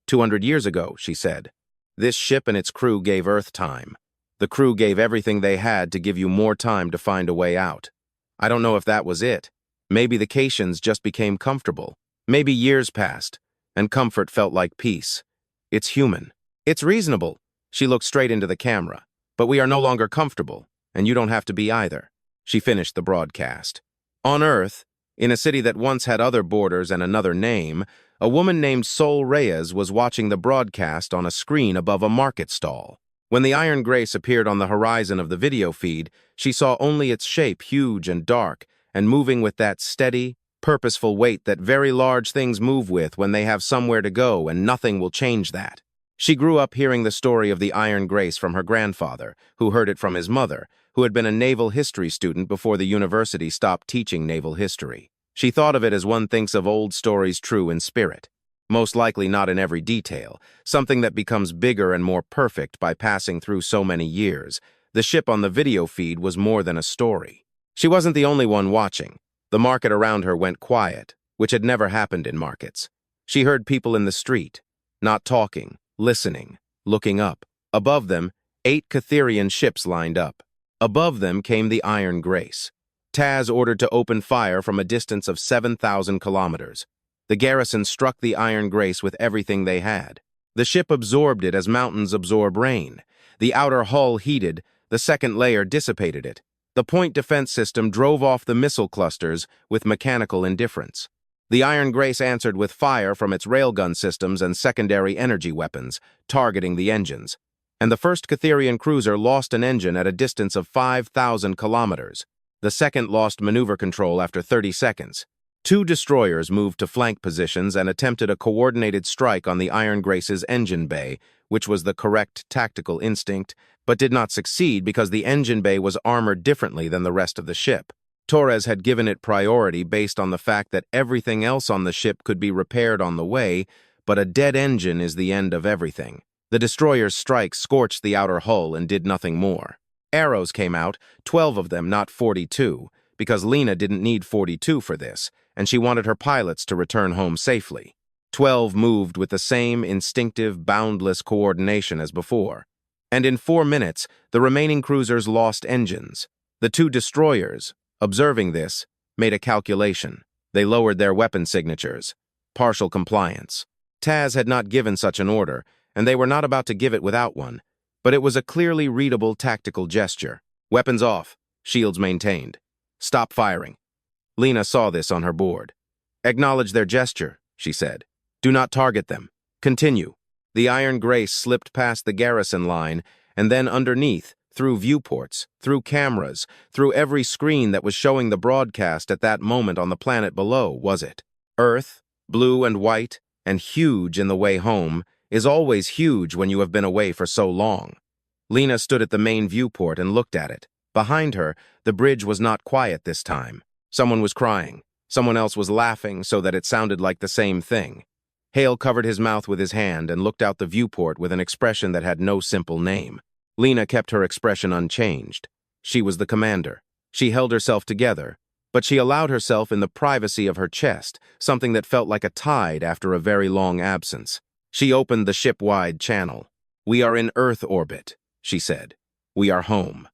200 years ago, she said, "This ship and its crew gave Earth time. The crew gave everything they had to give you more time to find a way out." I don't know if that was it. Maybe the Caitians just became comfortable. Maybe years passed, and comfort felt like peace. It's human. It's reasonable. She looked straight into the camera. But we are no longer comfortable, and you don't have to be either. She finished the broadcast. On Earth, in a city that once had other borders and another name, a woman named Sol Reyes was watching the broadcast on a screen above a market stall. When the Iron Grace appeared on the horizon of the video feed, she saw only its shape huge and dark, and moving with that steady, purposeful weight that very large things move with when they have somewhere to go, and nothing will change that. She grew up hearing the story of the Iron Grace from her grandfather, who heard it from his mother, who had been a naval history student before the university stopped teaching naval history. She thought of it as one thinks of old stories true in spirit. Most likely not in every detail, something that becomes bigger and more perfect by passing through so many years. The ship on the video feed was more than a story. She wasn't the only one watching. The market around her went quiet, which had never happened in markets. She heard people in the street, not talking, listening, looking up. Above them, 8 Catherian ships lined up. Above them came the Iron Grace. Taz ordered to open fire from a distance of 7,000 kilometers. The garrison struck the Iron Grace with everything they had. The ship absorbed it as mountains absorb rain. The outer hull heated, the second layer dissipated it. The point defense system drove off the missile clusters with mechanical indifference. The Iron Grace answered with fire from its railgun systems and secondary energy weapons, targeting the engines. And the first Catherian cruiser lost an engine at a distance of 5,000 kilometers. The second lost maneuver control after 30 seconds. 2 destroyers moved to flank positions and attempted a coordinated strike on the Iron Grace's engine bay, which was the correct tactical instinct, but did not succeed because the engine bay was armored differently than the rest of the ship. Torres had given it priority based on the fact that everything else on the ship could be repaired on the way, but a dead engine is the end of everything. The destroyer's strike scorched the outer hull and did nothing more. Arrows came out, 12 of them, not 42, because Lena didn't need 42 for this, and she wanted her pilots to return home safely. 12 moved with the same instinctive, boundless coordination as before. And in 4 minutes, the remaining cruisers lost engines. The 2 destroyers, observing this, made a calculation. They lowered their weapon signatures. Partial compliance. Taz had not given such an order, and they were not about to give it without one, but it was a clearly readable tactical gesture. Weapons off. Shields maintained. Stop firing. Lena saw this on her board. Acknowledge their gesture, she said. Do not target them. Continue. The Iron Grace slipped past the garrison line, and then underneath, through viewports, through cameras, through every screen that was showing the broadcast at that moment on the planet below, was it? Earth, blue and white, and huge in the way home, is always huge when you have been away for so long. Lena stood at the main viewport and looked at it. Behind her, the bridge was not quiet this time. Someone was crying. Someone else was laughing so that it sounded like the same thing. Hale covered his mouth with his hand and looked out the viewport with an expression that had no simple name. Lena kept her expression unchanged. She was the commander. She held herself together, but she allowed herself in the privacy of her chest, something that felt like a tide after a very long absence. She opened the ship-wide channel. "We are in Earth orbit," she said. "We are home."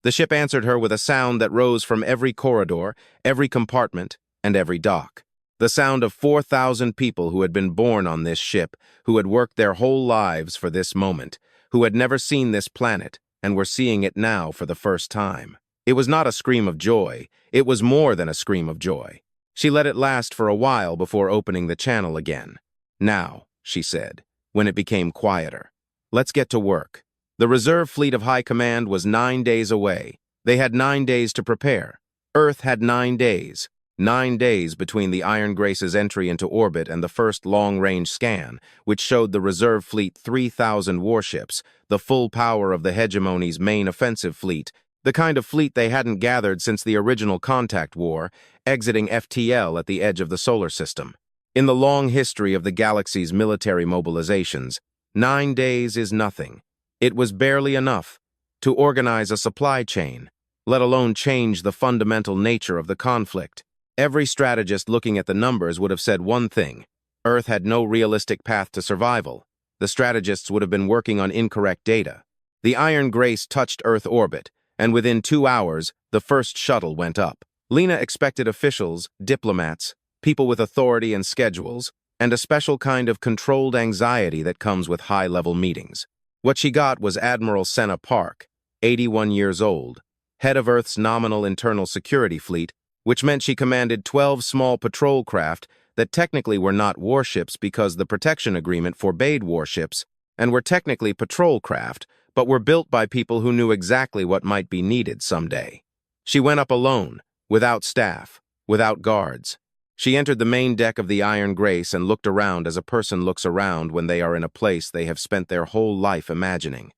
The ship answered her with a sound that rose from every corridor, every compartment, and every dock. The sound of 4,000 people who had been born on this ship, who had worked their whole lives for this moment, who had never seen this planet, and were seeing it now for the first time. It was not a scream of joy. It was more than a scream of joy. She let it last for a while before opening the channel again. "Now," she said, when it became quieter. "Let's get to work." The reserve fleet of High Command was 9 days away. They had 9 days to prepare. Earth had 9 days. 9 days between the Iron Grace's entry into orbit and the first long-range scan, which showed the reserve fleet 3,000 warships, the full power of the Hegemony's main offensive fleet, the kind of fleet they hadn't gathered since the original contact war, exiting FTL at the edge of the solar system. In the long history of the galaxy's military mobilizations, 9 days is nothing. It was barely enough to organize a supply chain, let alone change the fundamental nature of the conflict. Every strategist looking at the numbers would have said one thing: Earth had no realistic path to survival. The strategists would have been working on incorrect data. The Iron Grace touched Earth orbit, and within 2 hours, the first shuttle went up. Lena expected officials, diplomats, people with authority and schedules, and a special kind of controlled anxiety that comes with high-level meetings. What she got was Admiral Senna Park, 81 years old, head of Earth's nominal internal security fleet, which meant she commanded 12 small patrol craft that technically were not warships because the protection agreement forbade warships, and were technically patrol craft, but were built by people who knew exactly what might be needed someday. She went up alone, without staff, without guards. She entered the main deck of the Iron Grace and looked around as a person looks around when they are in a place they have spent their whole life imagining,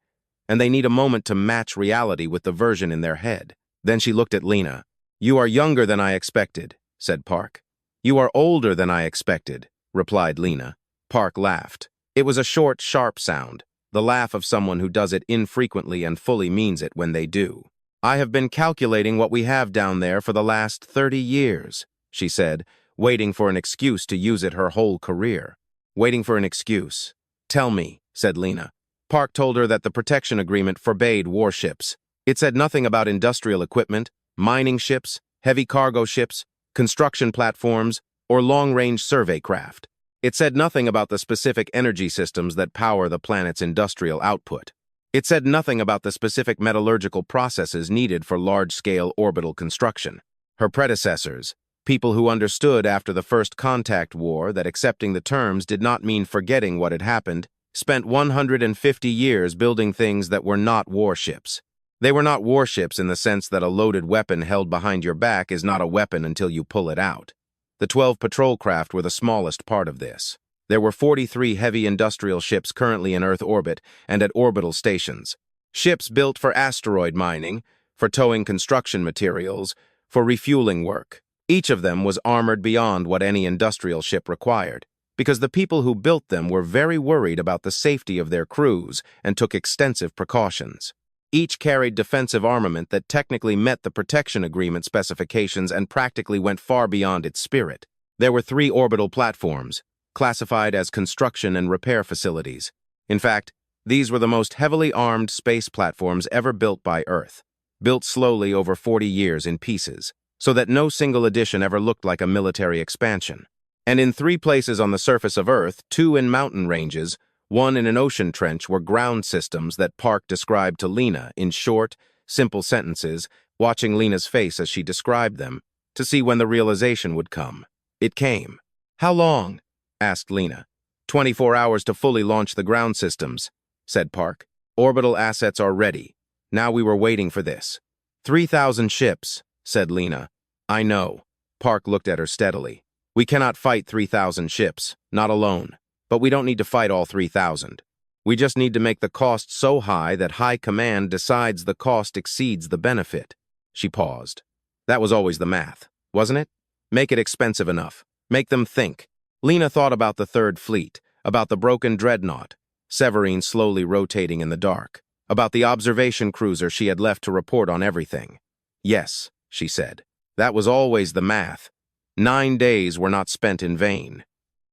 and they need a moment to match reality with the version in their head. Then she looked at Lena. "You are younger than I expected," said Park. "You are older than I expected," replied Lena. Park laughed. It was a short, sharp sound, the laugh of someone who does it infrequently and fully means it when they do. "I have been calculating what we have down there for the last 30 years, she said, waiting for an excuse to use it her whole career. Waiting for an excuse. "Tell me," said Lena. Park told her that the protection agreement forbade warships. It said nothing about industrial equipment, mining ships, heavy cargo ships, construction platforms, or long-range survey craft. It said nothing about the specific energy systems that power the planet's industrial output. It said nothing about the specific metallurgical processes needed for large-scale orbital construction. Her predecessors, people who understood after the first contact war that accepting the terms did not mean forgetting what had happened, spent 150 years building things that were not warships. They were not warships in the sense that a loaded weapon held behind your back is not a weapon until you pull it out. The 12 patrol craft were the smallest part of this. There were 43 heavy industrial ships currently in Earth orbit and at orbital stations. Ships built for asteroid mining, for towing construction materials, for refueling work. Each of them was armored beyond what any industrial ship required, because the people who built them were very worried about the safety of their crews and took extensive precautions. Each carried defensive armament that technically met the protection agreement specifications and practically went far beyond its spirit. There were 3 orbital platforms, classified as construction and repair facilities. In fact, these were the most heavily armed space platforms ever built by Earth, built slowly over 40 years in pieces, so that no single addition ever looked like a military expansion. And in 3 places on the surface of Earth, 2 in mountain ranges, 1 in an ocean trench, were ground systems that Park described to Lena in short, simple sentences, watching Lena's face as she described them, to see when the realization would come. It came. "How long?" asked Lena. 24 hours to fully launch the ground systems," said Park. "Orbital assets are ready. Now we were waiting for this." 3,000 ships, said Lena. "I know." Park looked at her steadily. "We cannot fight 3,000 ships, not alone. But we don't need to fight all 3,000. We just need to make the cost so high that High Command decides the cost exceeds the benefit." She paused. "That was always the math, wasn't it? Make it expensive enough. Make them think." Lena thought about the Third Fleet, about the broken dreadnought, Severine slowly rotating in the dark, about the observation cruiser she had left to report on everything. "Yes," she said. That was always the math. 9 days were not spent in vain.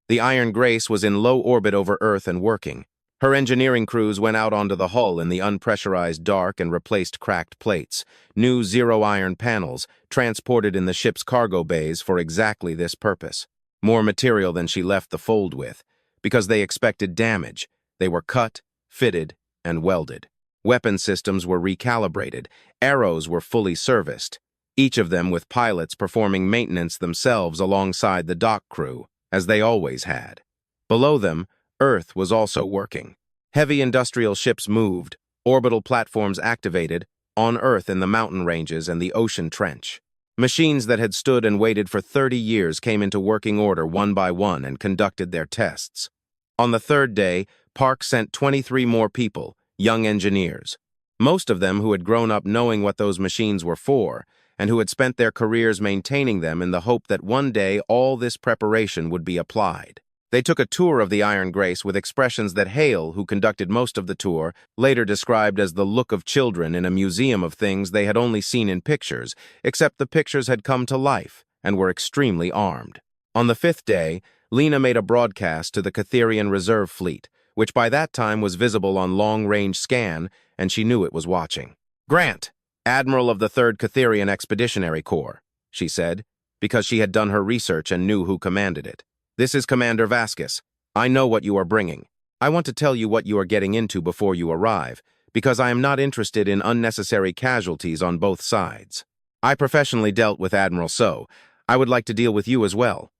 The Iron Grace was in low orbit over Earth and working. Her engineering crews went out onto the hull in the unpressurized dark and replaced cracked plates, new zero-iron panels, transported in the ship's cargo bays for exactly this purpose. More material than she left the fold with. Because they expected damage, they were cut, fitted, and welded. Weapon systems were recalibrated. Arrows were fully serviced, each of them with pilots performing maintenance themselves alongside the dock crew, as they always had. Below them, Earth was also working. Heavy industrial ships moved, orbital platforms activated, on Earth in the mountain ranges and the ocean trench. Machines that had stood and waited for 30 years came into working order one by one and conducted their tests. On the third day, Park sent 23 more people, young engineers. Most of them who had grown up knowing what those machines were for, and who had spent their careers maintaining them in the hope that one day all this preparation would be applied. They took a tour of the Iron Grace with expressions that Hale, who conducted most of the tour, later described as the look of children in a museum of things they had only seen in pictures, except the pictures had come to life and were extremely armed. On the 5th day, Lena made a broadcast to the Catherian Reserve Fleet, which by that time was visible on long-range scan, and she knew it was watching. "Grant, Admiral of the 3rd Catherian Expeditionary Corps," she said, because she had done her research and knew who commanded it. "This is Commander Vaskis. I know what you are bringing. I want to tell you what you are getting into before you arrive, because I am not interested in unnecessary casualties on both sides. I professionally dealt with Admiral So. I would like to deal with you as well."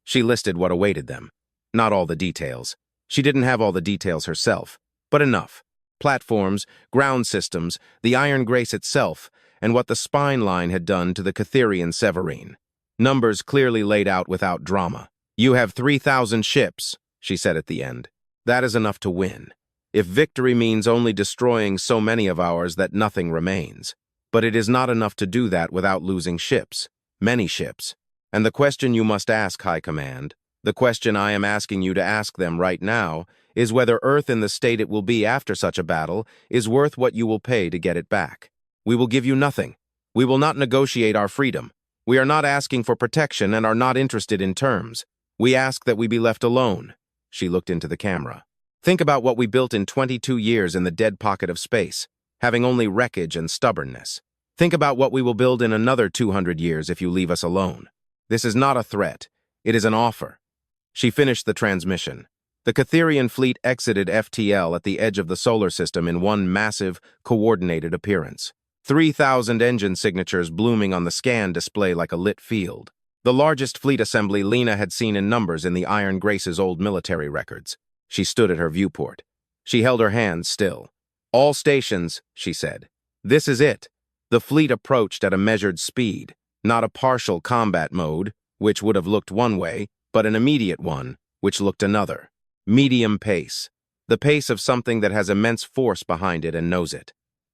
She listed what awaited them. Not all the details. She didn't have all the details herself, but enough. Platforms, ground systems, the Iron Grace itself, and what the spine line had done to the Catherian Severine. Numbers clearly laid out without drama. "You have 3,000 ships," she said at the end. "That is enough to win. If victory means only destroying so many of ours that nothing remains. But it is not enough to do that without losing ships. Many ships. And the question you must ask, High Command, the question I am asking you to ask them right now, is whether Earth in the state it will be after such a battle is worth what you will pay to get it back. We will give you nothing. We will not negotiate our freedom. We are not asking for protection and are not interested in terms. We ask that we be left alone." She looked into the camera. "Think about what we built in 22 years in the dead pocket of space, having only wreckage and stubbornness. Think about what we will build in another 200 years if you leave us alone. This is not a threat. It is an offer." She finished the transmission. The Catherian fleet exited FTL at the edge of the solar system in one massive, coordinated appearance. 3,000 engine signatures blooming on the scan display like a lit field. The largest fleet assembly Lena had seen in numbers in the Iron Grace's old military records. She stood at her viewport. She held her hands still. "All stations," she said. "This is it." The fleet approached at a measured speed, not a partial combat mode, which would have looked one way, but an immediate one, which looked another. Medium pace. The pace of something that has immense force behind it and knows it.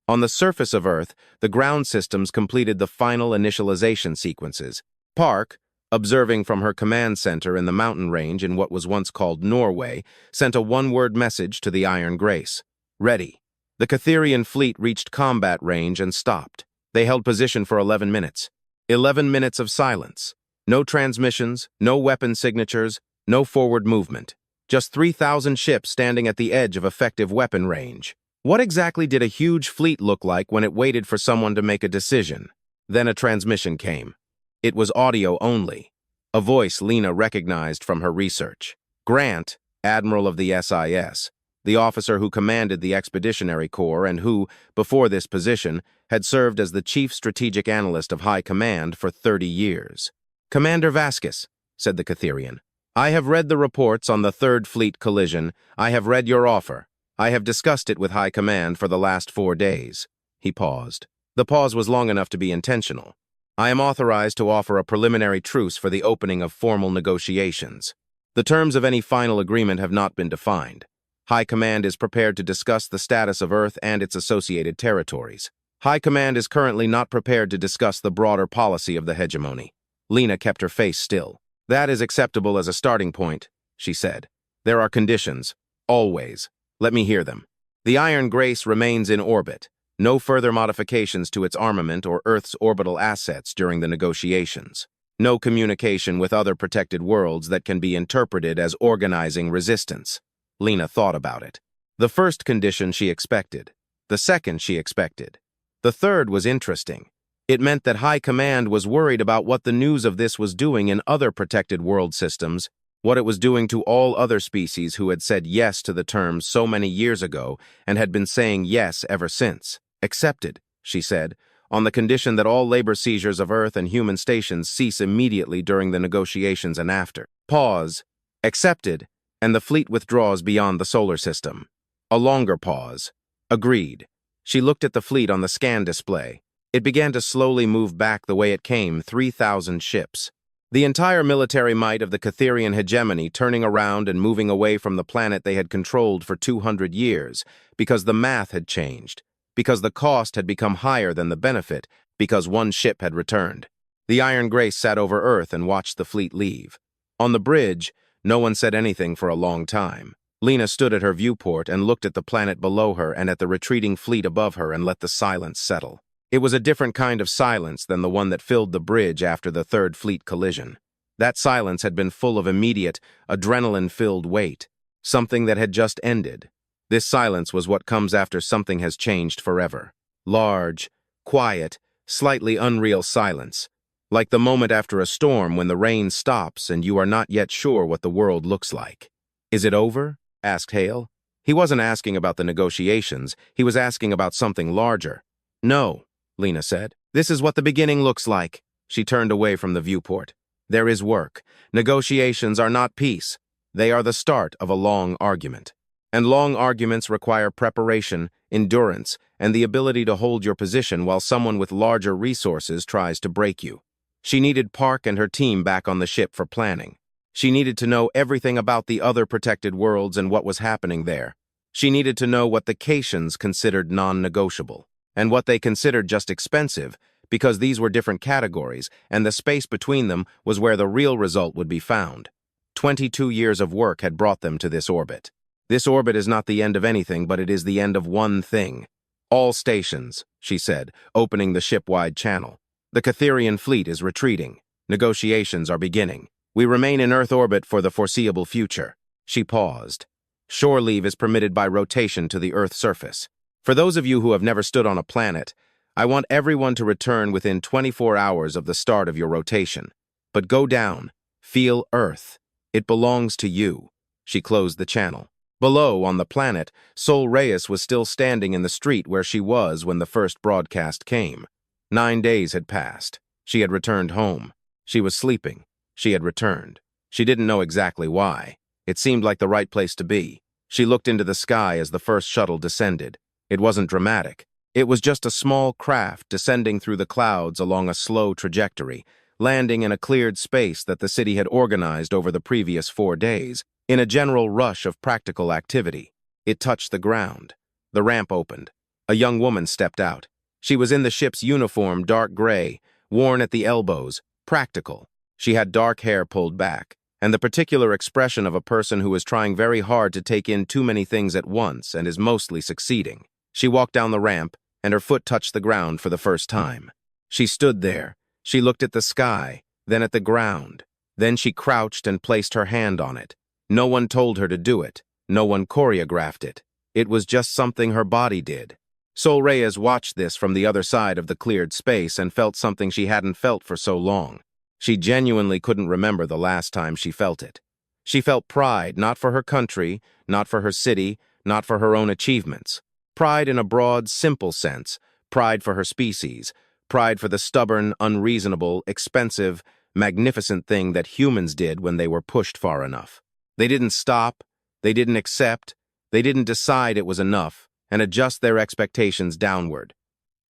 On the surface of Earth, the ground systems completed the final initialization sequences. Park, observing from her command center in the mountain range in what was once called Norway, sent a one-word message to the Iron Grace. "Ready." The Catherian fleet reached combat range and stopped. They held position for 11 minutes. 11 minutes of silence. No transmissions, no weapon signatures, no forward movement. Just 3,000 ships standing at the edge of effective weapon range. What exactly did a huge fleet look like when it waited for someone to make a decision? Then a transmission came. It was audio only. A voice Lena recognized from her research. Grant, Admiral of the SIS, the officer who commanded the Expeditionary Corps and who, before this position, had served as the Chief Strategic Analyst of High Command for 30 years. "Commander Vaskis," said the Catherian, "I have read the reports on the 3rd Fleet collision. I have read your offer. I have discussed it with High Command for the last 4 days." He paused. The pause was long enough to be intentional. "I am authorized to offer a preliminary truce for the opening of formal negotiations. The terms of any final agreement have not been defined. High Command is prepared to discuss the status of Earth and its associated territories. High Command is currently not prepared to discuss the broader policy of the hegemony." Lena kept her face still. "That is acceptable as a starting point," she said. "There are conditions. Always. Let me hear them. The Iron Grace remains in orbit. No further modifications to its armament or Earth's orbital assets during the negotiations. No communication with other protected worlds that can be interpreted as organizing resistance. Lena thought about it. The first condition she expected. The second she expected. The third was interesting. It meant that High Command was worried about what the news of this was doing in other protected world systems, what it was doing to all other species who had said yes to the terms so many years ago and had been saying yes ever since. Accepted, she said, on the condition that all labor seizures of Earth and human stations cease immediately during the negotiations and after. Pause. Accepted, and the fleet withdraws beyond the solar system. A longer pause. Agreed. She looked at the fleet on the scan display. It began to slowly move back the way it came, 3,000 ships. The entire military might of the Catherian Hegemony turning around and moving away from the planet they had controlled for 200 years, because the math had changed, because the cost had become higher than the benefit, because one ship had returned. The Iron Grace sat over Earth and watched the fleet leave. On the bridge, no one said anything for a long time. Lena stood at her viewport and looked at the planet below her and at the retreating fleet above her and let the silence settle. It was a different kind of silence than the one that filled the bridge after the third fleet collision. That silence had been full of immediate, adrenaline-filled weight, something that had just ended. This silence was what comes after something has changed forever. Large, quiet, slightly unreal silence, like the moment after a storm when the rain stops and you are not yet sure what the world looks like. "Is it over?" asked Hale. He wasn't asking about the negotiations, he was asking about something larger. "No," Lena said. "This is what the beginning looks like." She turned away from the viewport. "There is work. Negotiations are not peace. They are the start of a long argument. And long arguments require preparation, endurance, and the ability to hold your position while someone with larger resources tries to break you." She needed Park and her team back on the ship for planning. She needed to know everything about the other protected worlds and what was happening there. She needed to know what the Caitians considered non-negotiable, and what they considered just expensive, because these were different categories, and the space between them was where the real result would be found. 22 years of work had brought them to this orbit. This orbit is not the end of anything, but it is the end of one thing. "All stations," she said, opening the ship-wide channel. "The Catherian fleet is retreating. Negotiations are beginning. We remain in Earth orbit for the foreseeable future." She paused. "Shore leave is permitted by rotation to the Earth surface. For those of you who have never stood on a planet, I want everyone to return within 24 hours of the start of your rotation. But go down. Feel Earth. It belongs to you." She closed the channel. Below, on the planet, Sol Reyes was still standing in the street where she was when the first broadcast came. 9 days had passed. She had returned home. She was sleeping. She had returned. She didn't know exactly why. It seemed like the right place to be. She looked into the sky as the first shuttle descended. It wasn't dramatic. It was just a small craft descending through the clouds along a slow trajectory, landing in a cleared space that the city had organized over the previous 4 days, in a general rush of practical activity. It touched the ground. The ramp opened. A young woman stepped out. She was in the ship's uniform, dark gray, worn at the elbows, practical. She had dark hair pulled back, and the particular expression of a person who is trying very hard to take in too many things at once and is mostly succeeding. She walked down the ramp, and her foot touched the ground for the first time. She stood there. She looked at the sky, then at the ground. Then she crouched and placed her hand on it. No one told her to do it. No one choreographed it. It was just something her body did. Sol Reyes watched this from the other side of the cleared space and felt something she hadn't felt for so long. She genuinely couldn't remember the last time she felt it. She felt pride, not for her country, not for her city, not for her own achievements. Pride in a broad, simple sense. Pride for her species. Pride for the stubborn, unreasonable, expensive, magnificent thing that humans did when they were pushed far enough. They didn't stop. They didn't accept. They didn't decide it was enough and adjust their expectations downward.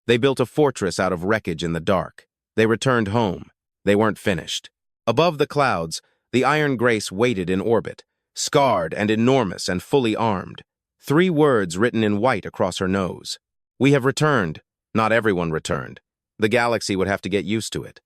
They built a fortress out of wreckage in the dark. They returned home. They weren't finished. Above the clouds, the Iron Grace waited in orbit, scarred and enormous and fully armed. 3 words written in white across her nose. "We have returned." Not everyone returned. The galaxy would have to get used to it.